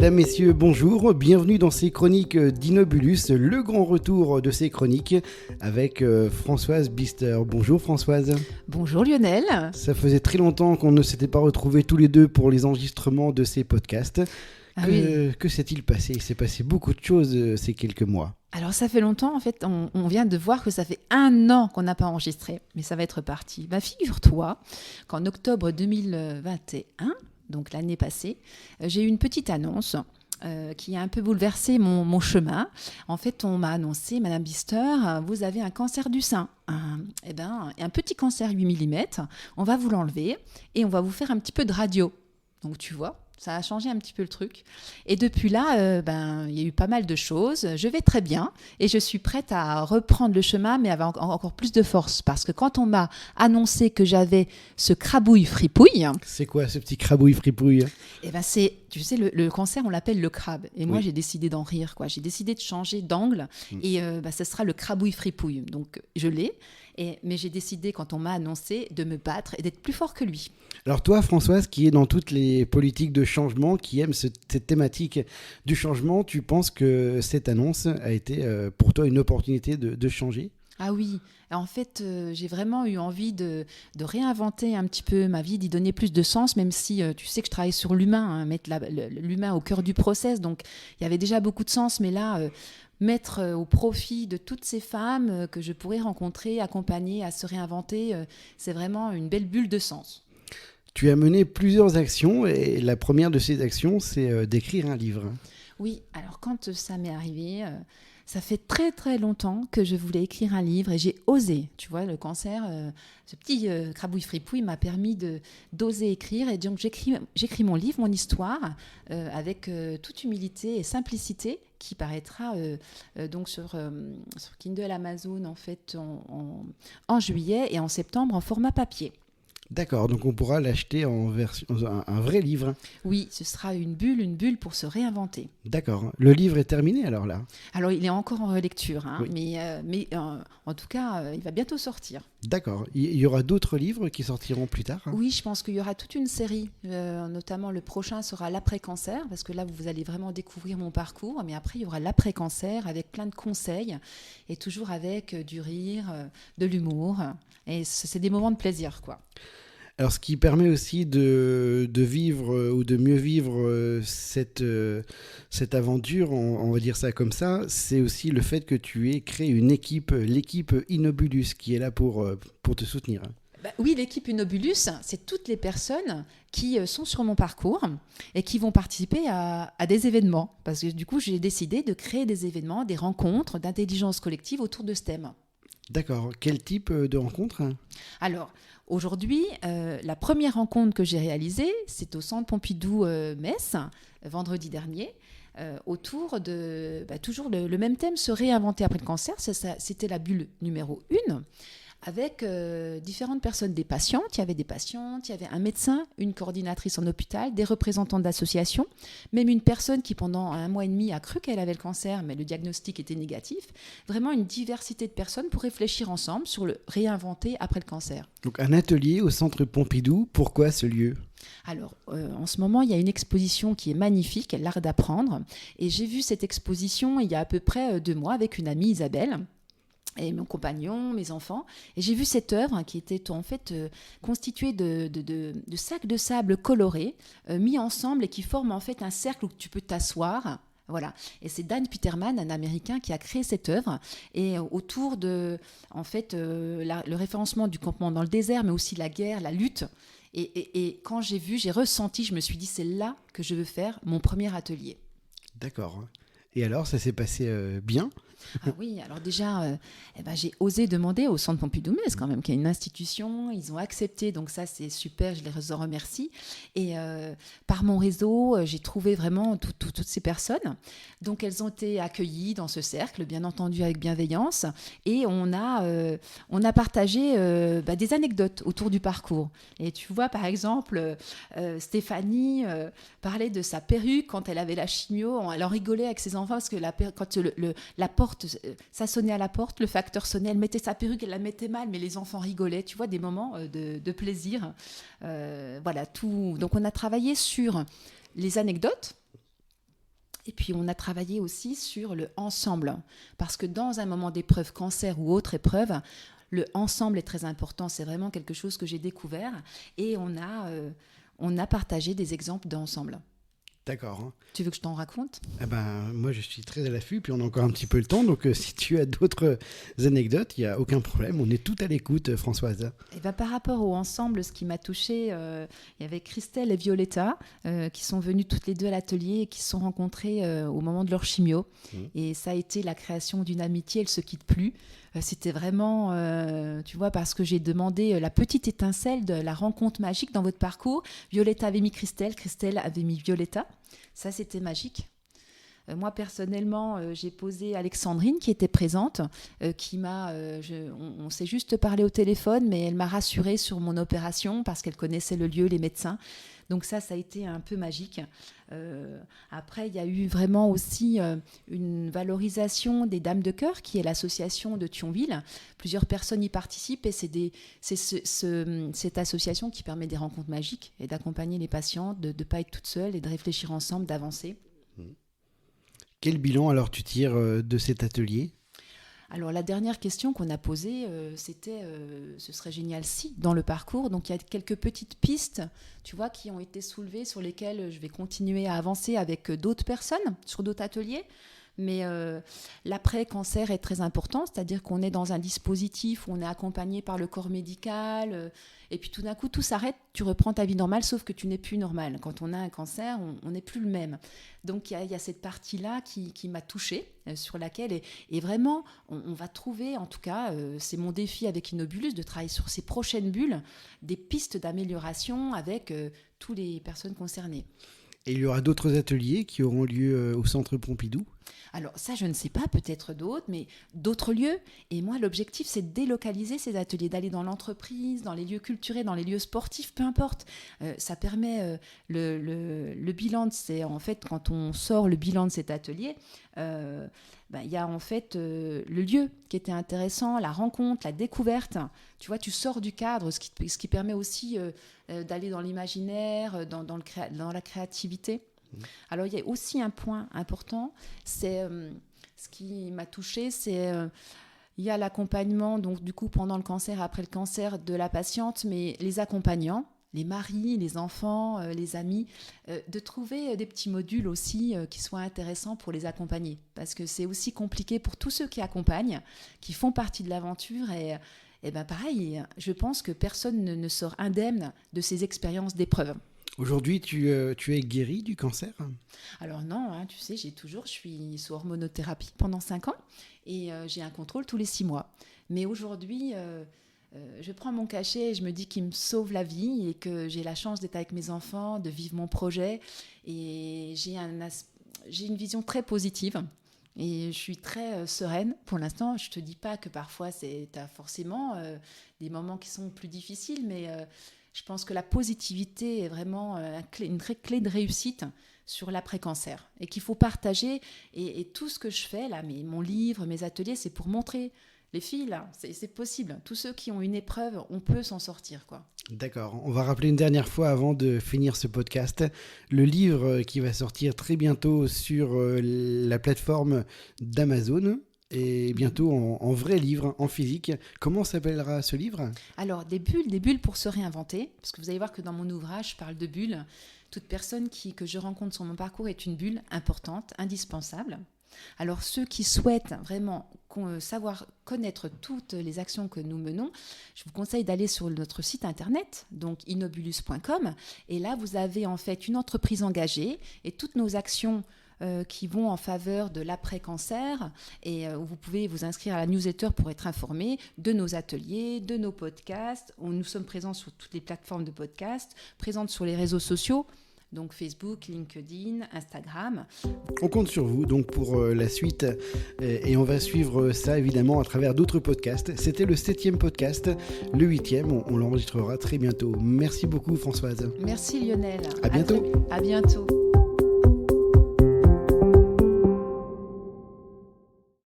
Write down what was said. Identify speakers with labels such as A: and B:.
A: Mesdames, Messieurs, bonjour, bienvenue dans ces chroniques d'Inobulus, le grand retour de ces chroniques avec Françoise Bister. Bonjour Françoise.
B: Bonjour Lionel.
A: Ça faisait très longtemps qu'on ne s'était pas retrouvés tous les deux pour les enregistrements de ces podcasts. Que s'est-il passé ? Il s'est passé beaucoup de choses ces quelques mois.
B: Alors ça fait longtemps, en fait, on vient de voir que ça fait 1 an qu'on n'a pas enregistré, mais ça va être parti. Figure-toi qu'en octobre 2021, donc l'année passée, j'ai eu une petite annonce qui a un peu bouleversé mon chemin. En fait, on m'a annoncé, Madame Bister, vous avez un cancer du sein. Un petit cancer 8 mm, on va vous l'enlever et on va vous faire un petit peu de radio. Donc tu vois, ça a changé un petit peu le truc. Et depuis là, il y a eu pas mal de choses. Je vais très bien et je suis prête à reprendre le chemin, mais avec encore plus de force. Parce que quand on m'a annoncé que j'avais ce crabouille-fripouille...
A: C'est quoi ce petit crabouille-fripouille ?
B: Tu sais, le cancer, on l'appelle le crabe. Et moi, j'ai décidé d'en rire, quoi. J'ai décidé de changer d'angle et ce sera le crabouille-fripouille. Donc, je l'ai. Mais j'ai décidé, quand on m'a annoncé, de me battre et d'être plus fort que lui.
A: Alors toi, Françoise, qui est dans toutes les politiques de changement, qui aime cette thématique du changement, tu penses que cette annonce a été pour toi une opportunité de changer ?
B: Ah oui, en fait, j'ai vraiment eu envie de réinventer un petit peu ma vie, d'y donner plus de sens, même si tu sais que je travaille sur l'humain, mettre l'humain au cœur du process. Donc, il y avait déjà beaucoup de sens, mais là... mettre au profit de toutes ces femmes que je pourrais rencontrer, accompagner à se réinventer, c'est vraiment une belle bulle de sens.
A: Tu as mené plusieurs actions et la première de ces actions, c'est d'écrire un livre. Oui,
B: alors quand ça m'est arrivé, ça fait très très longtemps que je voulais écrire un livre et j'ai osé. Tu vois, le cancer, ce petit crabouille-fripouille m'a permis d'oser écrire. Et donc j'écris mon livre, mon histoire, avec toute humilité et simplicité, qui paraîtra donc sur Kindle Amazon en fait en juillet et en septembre en format papier.
A: D'accord, donc on pourra l'acheter en version, un vrai livre.
B: Oui, ce sera une bulle pour se réinventer.
A: D'accord, le livre est terminé alors là ?
B: Alors il est encore en relecture,
A: oui.
B: mais en tout cas, il va bientôt sortir.
A: D'accord, il y aura d'autres livres qui sortiront plus tard ?
B: Oui, je pense qu'il y aura toute une série, notamment le prochain sera l'après-cancer, parce que là vous allez vraiment découvrir mon parcours, mais après il y aura l'après-cancer avec plein de conseils, et toujours avec du rire, de l'humour, et c'est des moments de plaisir, quoi.
A: Alors, ce qui permet aussi de vivre ou de mieux vivre cette aventure, on va dire ça comme ça, c'est aussi le fait que tu aies créé une équipe, l'équipe Inobulus, qui est là pour te soutenir.
B: Oui, l'équipe Inobulus, c'est toutes les personnes qui sont sur mon parcours et qui vont participer à des événements. Parce que du coup, j'ai décidé de créer des événements, des rencontres d'intelligence collective autour de ce thème.
A: D'accord. Quel type de rencontre ?
B: Alors, aujourd'hui, la première rencontre que j'ai réalisée, c'est au Centre Pompidou-Metz, vendredi dernier, autour de toujours le même thème, se réinventer après le cancer. C'était la bulle numéro 1, avec différentes personnes, des patientes. Il y avait des patientes, il y avait un médecin, une coordinatrice en hôpital, des représentants d'associations, même une personne qui pendant 1 mois et demi a cru qu'elle avait le cancer, mais le diagnostic était négatif. Vraiment une diversité de personnes pour réfléchir ensemble sur le réinventer après le cancer.
A: Donc un atelier au Centre Pompidou, pourquoi ce lieu ?
B: Alors, en ce moment, il y a une exposition qui est magnifique, l'art d'apprendre. Et j'ai vu cette exposition il y a à peu près 2 mois avec une amie, Isabelle, et mon compagnon, mes enfants. Et j'ai vu cette œuvre qui était en fait constituée de sacs de sable colorés, mis ensemble et qui forment en fait un cercle où tu peux t'asseoir. Voilà. Et c'est Dan Peterman, un Américain, qui a créé cette œuvre. Et autour de, en fait, le référencement du campement dans le désert, mais aussi la guerre, la lutte. Et quand j'ai ressenti, je me suis dit, c'est là que je veux faire mon premier atelier.
A: D'accord. Et alors, ça s'est passé bien ?
B: Ah oui, alors déjà, j'ai osé demander au Centre Pompidou-Metz, quand même, qui est une institution. Ils ont accepté, donc ça, c'est super, je les en remercie. Et par mon réseau, j'ai trouvé vraiment toutes ces personnes. Donc, elles ont été accueillies dans ce cercle, bien entendu, avec bienveillance. Et on a partagé des anecdotes autour du parcours. Et tu vois, par exemple, Stéphanie parlait de sa perruque quand elle avait la chimio. Elle en rigolait avec ses enfants parce que quand la porte, ça sonnait à la porte, le facteur sonnait, elle mettait sa perruque, elle la mettait mal, mais les enfants rigolaient, tu vois, des moments de plaisir. Voilà, tout. Donc on a travaillé sur les anecdotes, Et puis, on a travaillé aussi sur le ensemble. Parce que dans un moment d'épreuve, cancer ou autre épreuve, le ensemble est très important. C'est vraiment quelque chose que j'ai découvert. Et on a partagé des exemples d'ensemble.
A: D'accord.
B: Tu veux que je t'en raconte ?
A: Moi, je suis très à l'affût, puis on a encore un petit peu le temps. Donc, si tu as d'autres anecdotes, il n'y a aucun problème. On est tout à l'écoute, Françoise.
B: Par rapport au ensemble, ce qui m'a touchée, il y avait Christelle et Violetta qui sont venues toutes les deux à l'atelier et qui se sont rencontrées au moment de leur chimio. Et ça a été la création d'une amitié, elles ne se quittent plus. C'était vraiment, tu vois, parce que j'ai demandé la petite étincelle de la rencontre magique dans votre parcours. Violetta avait mis Christelle, Christelle avait mis Violetta. Ça, c'était magique. Moi, personnellement, j'ai posé Alexandrine qui était présente, on s'est juste parlé au téléphone, mais elle m'a rassurée sur mon opération parce qu'elle connaissait le lieu, les médecins. Donc ça a été un peu magique. Après, il y a eu vraiment aussi une valorisation des Dames de Cœur, qui est l'association de Thionville. Plusieurs personnes y participent et c'est cette association qui permet des rencontres magiques et d'accompagner les patientes, de ne pas être toute seule et de réfléchir ensemble, d'avancer.
A: Quel bilan alors tu tires de cet atelier ?
B: Alors la dernière question qu'on a posée, c'était ce serait génial si dans le parcours. Donc il y a quelques petites pistes, tu vois, qui ont été soulevées sur lesquelles je vais continuer à avancer avec d'autres personnes sur d'autres ateliers. Mais l'après-cancer est très important, c'est-à-dire qu'on est dans un dispositif où on est accompagné par le corps médical, et puis tout d'un coup, tout s'arrête, tu reprends ta vie normale, sauf que tu n'es plus normal. Quand on a un cancer, on n'est plus le même. Donc il y a cette partie-là qui m'a touchée, sur laquelle, et vraiment, on va trouver, en tout cas, c'est mon défi avec Inobulus, de travailler sur ces prochaines bulles, des pistes d'amélioration avec toutes les personnes concernées.
A: Et il y aura d'autres ateliers qui auront lieu au Centre Pompidou ?
B: Alors ça, je ne sais pas, peut-être d'autres, mais d'autres lieux. Et moi, l'objectif, c'est de délocaliser ces ateliers, d'aller dans l'entreprise, dans les lieux culturels, dans les lieux sportifs, peu importe. Ça permet le bilan, c'est en fait, quand on sort le bilan de cet atelier, il y a en fait le lieu qui était intéressant, la rencontre, la découverte. Tu vois, tu sors du cadre, ce qui permet aussi d'aller dans l'imaginaire, dans la créativité. Alors, il y a aussi un point important, c'est ce qui m'a touchée, c'est il y a l'accompagnement, donc du coup, pendant le cancer, après le cancer de la patiente, mais les accompagnants, les maris, les enfants, les amis, de trouver des petits modules aussi qui soient intéressants pour les accompagner. Parce que c'est aussi compliqué pour tous ceux qui accompagnent, qui font partie de l'aventure et pareil, je pense que personne ne sort indemne de ces expériences d'épreuve.
A: Aujourd'hui, tu es guérie du cancer ?
B: Alors non, tu sais, je suis sous hormonothérapie pendant 5 ans et j'ai un contrôle tous les 6 mois. Mais aujourd'hui, je prends mon cachet et je me dis qu'il me sauve la vie et que j'ai la chance d'être avec mes enfants, de vivre mon projet. Et j'ai une vision très positive. Et je suis très sereine pour l'instant. Je ne te dis pas que parfois, tu as forcément des moments qui sont plus difficiles, mais je pense que la positivité est vraiment une vraie clé de réussite sur l'après-cancer et qu'il faut partager. Et tout ce que je fais, là, mon livre, mes ateliers, c'est pour montrer les filles, là, c'est possible. Tous ceux qui ont une épreuve, on peut s'en sortir, quoi.
A: D'accord. On va rappeler une dernière fois avant de finir ce podcast, le livre qui va sortir très bientôt sur la plateforme d'Amazon et bientôt en vrai livre, en physique. Comment s'appellera ce livre ?
B: Alors, des bulles pour se réinventer, parce que vous allez voir que dans mon ouvrage, je parle de bulles. Toute personne que je rencontre sur mon parcours est une bulle importante, indispensable. Alors, ceux qui souhaitent vraiment savoir connaître toutes les actions que nous menons, je vous conseille d'aller sur notre site internet, donc inobulus.com, et là, vous avez en fait une entreprise engagée et toutes nos actions qui vont en faveur de l'après-cancer et vous pouvez vous inscrire à la newsletter pour être informé de nos ateliers, de nos podcasts. Nous sommes présents sur toutes les plateformes de podcasts, présentes sur les réseaux sociaux, donc Facebook, LinkedIn, Instagram.
A: On compte sur vous donc pour la suite et on va suivre ça évidemment à travers d'autres podcasts. C'était le 7e podcast, le 8e, on l'enregistrera très bientôt. Merci beaucoup Françoise.
B: Merci Lionel.
A: À bientôt.
B: À bientôt.